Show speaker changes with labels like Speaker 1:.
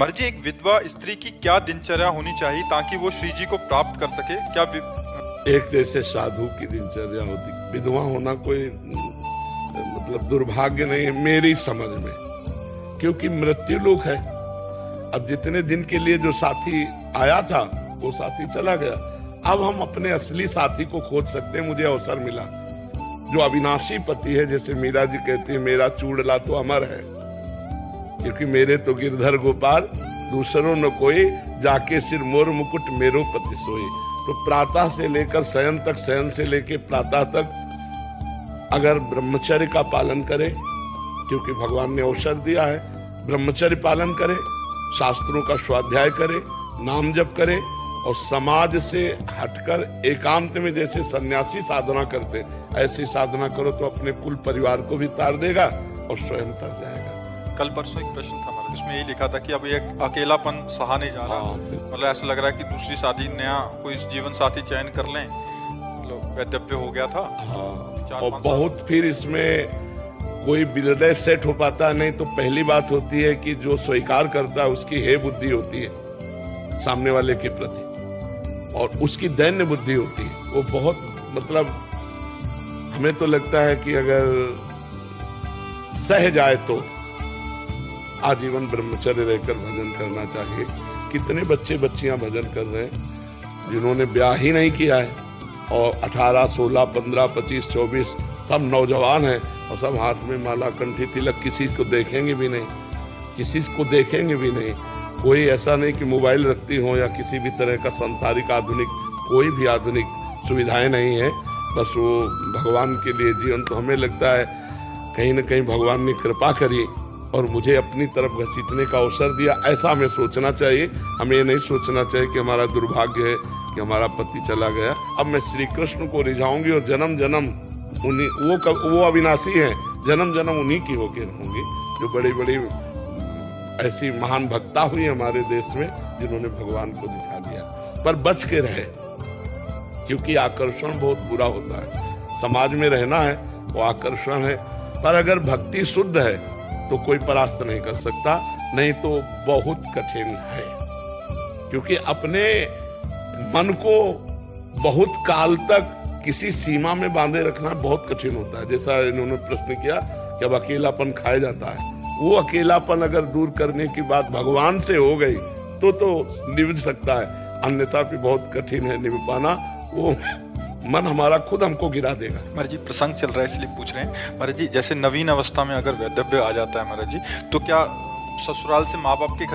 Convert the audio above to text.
Speaker 1: महाराज जी, एक विधवा स्त्री की क्या दिनचर्या होनी चाहिए ताकि वो श्री जी को प्राप्त कर सके? क्या
Speaker 2: एक जैसे साधु की दिनचर्या होती, विधवा होना कोई मतलब दुर्भाग्य नहीं है मेरी समझ में, क्योंकि मृत्यु लोक है। अब जितने दिन के लिए जो साथी आया था वो साथी चला गया, अब हम अपने असली साथी को खोज सकते हैं। मुझे अवसर मिला, जो अविनाशी पति है, जैसे मीरा जी कहती है मेरा चूड़ला तो अमर है, क्योंकि मेरे तो गिरधर गोपाल दूसरों न कोई, जाके सिर मोर मुकुट मेरो पति सोई। तो प्रातः से लेकर शयन तक, शयन से लेकर प्रातः तक अगर ब्रह्मचर्य का पालन करे, क्योंकि भगवान ने अवसर दिया है, ब्रह्मचर्य पालन करे, शास्त्रों का स्वाध्याय करे, नाम जप करे और समाज से हटकर एकांत में जैसे सन्यासी साधना करते ऐसी साधना करो तो अपने कुल परिवार को भी तार देगा और स्वयं तर जाएगा।
Speaker 1: कल परसों एक प्रश्न था महाराज, उसमें यही लिखा था कि अब एक अकेलापन सहा नहीं जा रहा, मतलब ऐसा लग रहा है कि दूसरी शादी नया कोई जीवन साथी चयन कर लें, मतलब वैधव्य हो गया था।
Speaker 2: हाँ, और बहुत फिर इसमें कोई विलय सेट हो पाता नहीं। तो पहली बात होती है कि जो स्वीकार करता है उसकी हे बुद्धि होती है सामने वाले के प्रति, और उसकी दैन्य बुद्धि होती है। वो बहुत मतलब हमें तो लगता है कि अगर सह जाए तो आजीवन ब्रह्मचर्य रहकर भजन करना चाहिए। कितने बच्चे बच्चियां भजन कर रहे हैं जिन्होंने ब्याह ही नहीं किया है, और 18, 16, 15, 25, 24 सब नौजवान हैं और सब हाथ में माला, कंठी, तिलक, किसी को देखेंगे भी नहीं, किसी को देखेंगे भी नहीं। कोई ऐसा नहीं कि मोबाइल रखती हो या किसी भी तरह का सांसारिक आधुनिक कोई भी आधुनिक सुविधाएं नहीं है। बस वो भगवान के लिए जीवन। तो हमें लगता है कहीं न कहीं भगवान ने कृपा करी और मुझे अपनी तरफ घसीटने का अवसर दिया, ऐसा हमें सोचना चाहिए। हमें ये नहीं सोचना चाहिए कि हमारा दुर्भाग्य है कि हमारा पति चला गया। अब मैं श्री कृष्ण को रिझाऊंगी और जन्म जन्म उन्हीं, वो अविनाशी हैं, जन्म जन्म उन्हीं की होकर रहूंगी, जो बड़ी बड़ी ऐसी महान भक्ता हुई हमारे देश में जिन्होंने भगवान को दिखा दिया। पर बच के रहे, क्योंकि आकर्षण बहुत बुरा होता है। समाज में रहना है वो आकर्षण है, पर अगर भक्ति शुद्ध है तो कोई परास्त नहीं कर सकता, नहीं तो बहुत कठिन है। क्योंकि अपने मन को बहुत काल तक किसी सीमा में बांधे रखना बहुत कठिन होता है। जैसा इन्होंने प्रश्न किया कि अब अकेलापन खाया जाता है, वो अकेलापन अगर दूर करने की बात भगवान से हो गई तो निभ सकता है, अन्यथा भी बहुत कठिन है निभ पाना। वो मन हमारा खुद हमको गिरा देगा।
Speaker 1: महाराज जी, प्रसंग चल रहा है इसलिए पूछ रहे हैं। महाराज जी, जैसे नवीन अवस्था में अगर वैधव्य आ जाता है महाराज जी, तो क्या ससुराल से माँ बाप के घर